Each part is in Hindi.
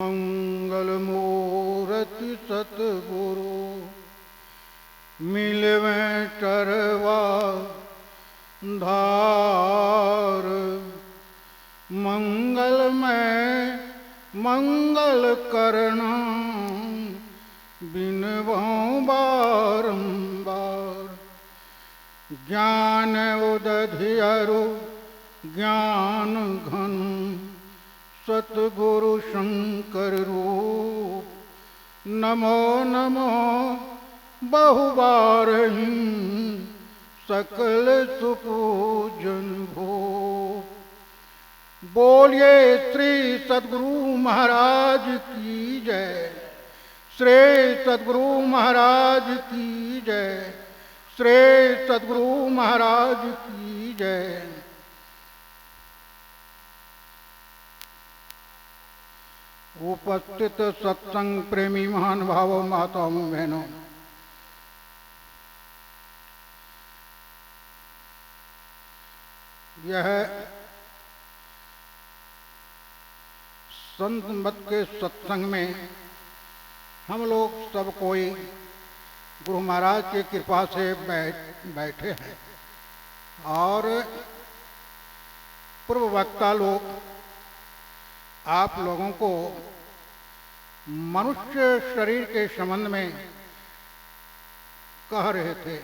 मंगल मूर्ति सतगुरु मिलवे टरवा धार। मंगल में मंगल करना बिनवो बारंबार। ज्ञान उदधियरु ज्ञान घन सतगुरु शंकर रूप। नमो नमो बहुबार सकल सुपूजन भो। बोलिए श्री सतगुरु महाराज की जय। श्री सतगुरु महाराज की जय। श्री सतगुरु महाराज की जय। उपस्थित सत्संग प्रेमी महान भावों, माताओं, बहनों, यह संत मत के सत्संग में हम लोग सब कोई गुरु महाराज की कृपा से बैठे हैं और पूर्व वक्ता लोग आप लोगों को मनुष्य शरीर के संबंध में कह रहे थे।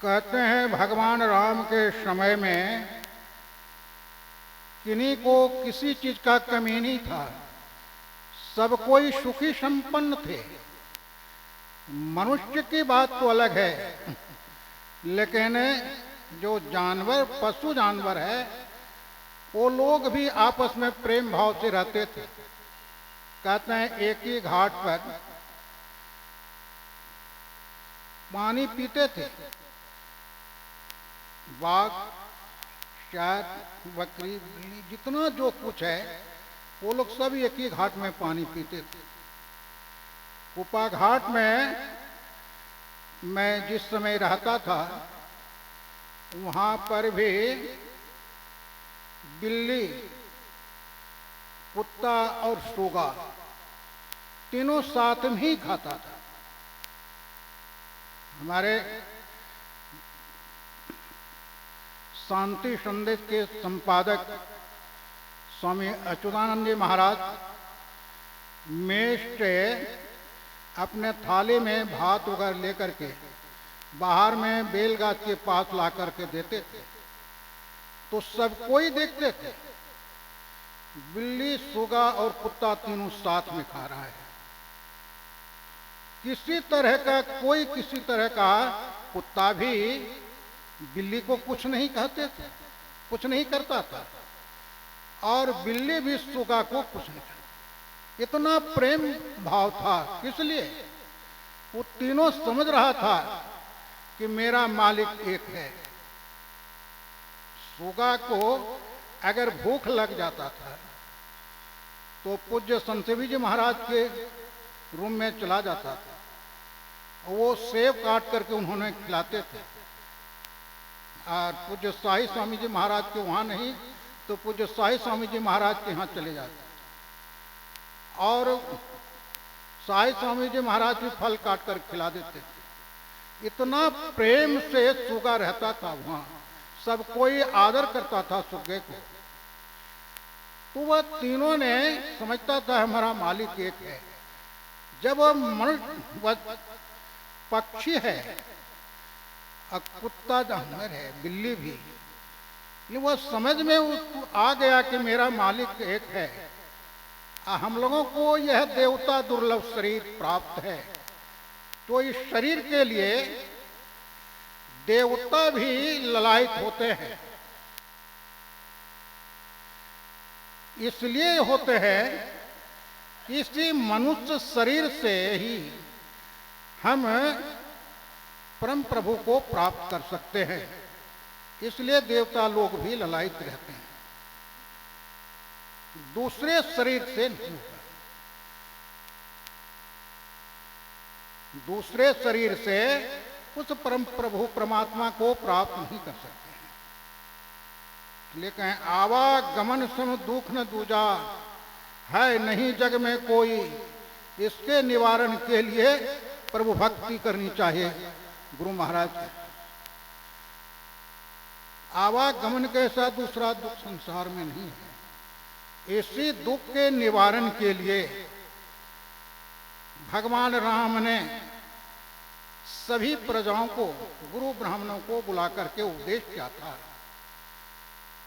कहते हैं भगवान राम के समय में किन्हीं को किसी चीज का कमी नहीं था, सब कोई सुखी संपन्न थे। मनुष्य की बात तो अलग है, लेकिन जो जानवर पशु जानवर है वो लोग भी आपस में प्रेम भाव से रहते थे। कहते हैं एक ही घाट पर पानी पीते थे। बाघ, शेर, बकरी, बिल्ली, जितना जो कुछ है वो लोग सब एक ही घाट में पानी पीते थे। कुपा घाट में मैं जिस समय रहता था वहां पर भी बिल्ली, कुत्ता और सूगा तीनों साथ में ही खाता था। हमारे शांति संदेश के संपादक स्वामी अच्युतानंद जी महाराज मेज से अपने थाली में भात वगैरह लेकर के बाहर में बेलगाछ के पास ला करके देते थे, तो सब कोई देखते थे बिल्ली, सूगा और कुत्ता तीनों साथ में खा रहा है। किसी तरह का कोई किसी तरह का कुत्ता भी बिल्ली को कुछ नहीं कहते थे, कुछ नहीं करता था, और बिल्ली भी सूगा को कुछ नहीं करती। इतना प्रेम भाव था। इसलिए वो तीनों समझ रहा था कि मेरा मालिक एक है। सूगा को अगर भूख लग जाता था तो पूज्य संतसेवी जी महाराज के रूम में चला जाता था, वो सेब काट करके उन्होंने खिलाते थे। और पूज्य शाही स्वामी जी महाराज के वहां नहीं तो पूज्य शाही स्वामी जी महाराज के यहाँ चले जाते, और शाही स्वामी जी महाराज भी फल काट कर खिला देते थे। इतना प्रेम से सूगा रहता था वहां, सब कोई आदर करता था सूगे को। तो वह तीनों ने समझता था हमारा मालिक एक है। जब वह मनुष्य पक्षी है, कुत्ता जानवर है, बिल्ली भी, वह समझ में उसको आ गया कि मेरा मालिक एक है। हम लोगों को यह देवता दुर्लभ शरीर प्राप्त है, तो इस शरीर के लिए देवता भी ललायित होते हैं। इसलिए होते हैं कि इसी मनुष्य शरीर से ही हम परम प्रभु को प्राप्त कर सकते हैं। इसलिए देवता लोग भी ललायित रहते हैं, दूसरे शरीर से नहीं होगा। दूसरे शरीर से उस परम प्रभु परमात्मा को प्राप्त नहीं कर सकते हैं। लेकिन आवागमन सम दुख न दूजा, है नहीं जग में कोई, इसके निवारण के लिए प्रभु भक्ति करनी चाहिए। गुरु महाराज के आवागमन के साथ दूसरा दुख संसार में नहीं है। इसी दुख के निवारण के लिए भगवान राम ने सभी प्रजाओं को, गुरु ब्राह्मणों को बुला करके उपदेश किया था।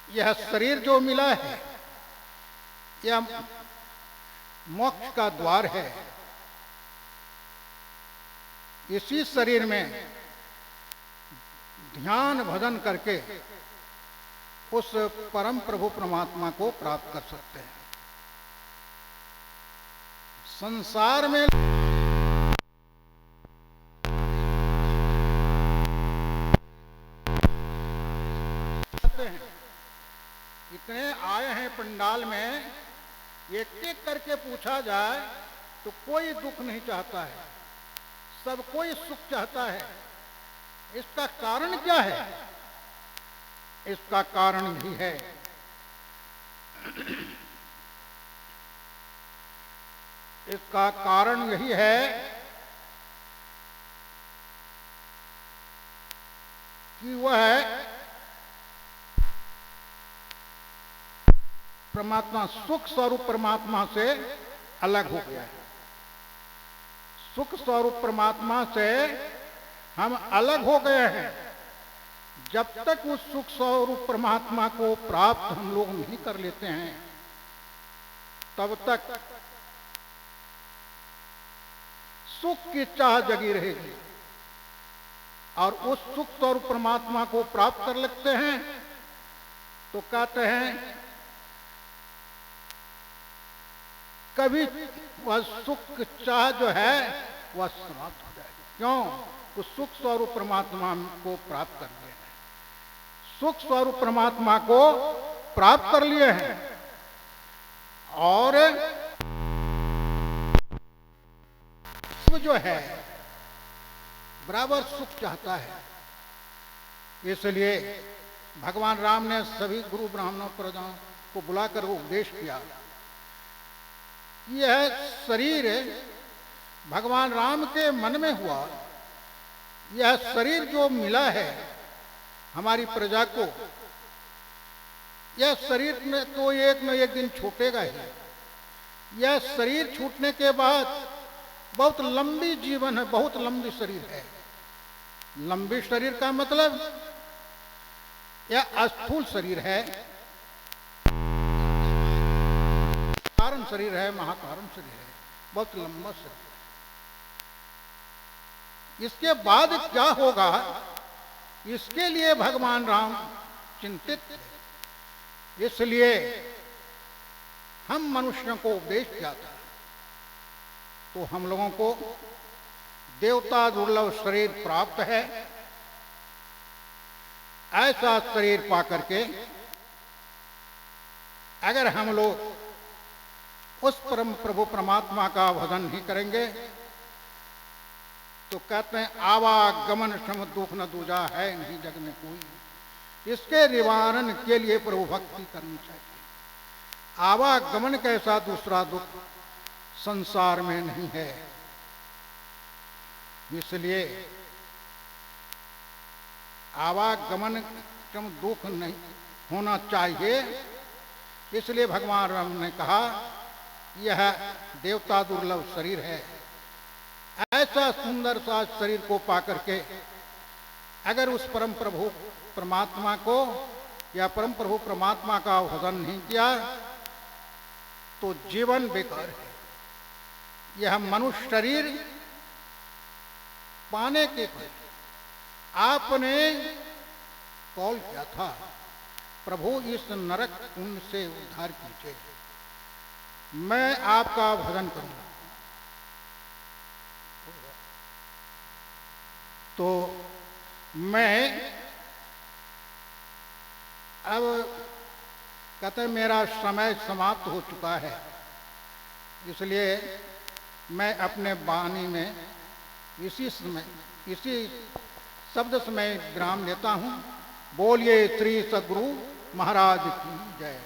यह शरीर जो मिला है यह मोक्ष का द्वार है। इसी शरीर में ध्यान भजन करके उस परम प्रभु परमात्मा को प्राप्त कर सकते हैं। संसार में इतने आए हैं पंडाल में, एक एक करके पूछा जाए तो कोई दुख नहीं चाहता है, सब कोई सुख चाहता है। इसका कारण क्या है? इसका कारण यही है इसका कारण यही है कि वह परमात्मा, सुख स्वरूप परमात्मा से अलग हो गया है। सुख स्वरूप परमात्मा से हम अलग हो गए हैं। जब तक उस सुख स्वरूप परमात्मा को प्राप्त हम लोग नहीं कर लेते हैं, तब तक सुख की चाह जगी रहेगी। और उस सुख स्वरूप परमात्मा को प्राप्त कर लेते हैं तो कहते हैं कभी वह सुख चाह जो है वह समाप्त हो जाएगी। क्यों? उस सुख स्वरूप परमात्मा को प्राप्त कर लिए हैं, सुख स्वरूप परमात्मा को प्राप्त कर लिए हैं। और जो है बराबर सुख चाहता है। इसलिए भगवान राम ने सभी गुरु ब्राह्मणों प्रजाओं को बुलाकर उपदेश किया। यह शरीर भगवान राम के मन में हुआ। यह शरीर जो मिला है हमारी प्रजा को, यह शरीर में तो एक न एक दिन छूटेगा ही। यह शरीर छूटने के बाद बहुत लंबी जीवन है, बहुत लंबी शरीर है। लंबी शरीर का मतलब यह स्थूल शरीर है, कारण शरीर है, महाकारण शरीर है, बहुत लंबा शरीर। इसके बाद क्या होगा, इसके लिए भगवान राम चिंतित थे। इसलिए हम मनुष्यों को उपदेश किया था। तो हम लोगों को देवता दुर्लभ शरीर प्राप्त है। ऐसा शरीर पाकर के अगर हम लोग उस परम प्रभु परमात्मा का भजन नहीं करेंगे तो कहते हैं आवागमन सम दुख न दूजा, है नहीं जग में कोई, इसके निवारण के लिए प्रभु भक्ति करनी चाहिए। आवागमन कैसा दूसरा दुख संसार में नहीं है। इसलिए आवागमन सम दुख नहीं होना चाहिए। इसलिए भगवान राम ने कहा यह देवता दुर्लभ शरीर है। ऐसा सुंदर सा शरीर को पाकर के अगर उस परम प्रभु परमात्मा को या परम प्रभु परमात्मा का भजन नहीं किया तो जीवन बेकार है। यह मनुष्य शरीर पाने के लिए आपने कॉल किया था, प्रभु इस नरक कुंड से उद्धार कीजिए, मैं आपका भजन करूंगा। तो मैं अब कहते मेरा समय समाप्त हो चुका है, इसलिए मैं अपने वाणी में इसी शब्द से मैं विराम लेता हूँ। बोलिए श्री सद्गुरु महाराज की जय।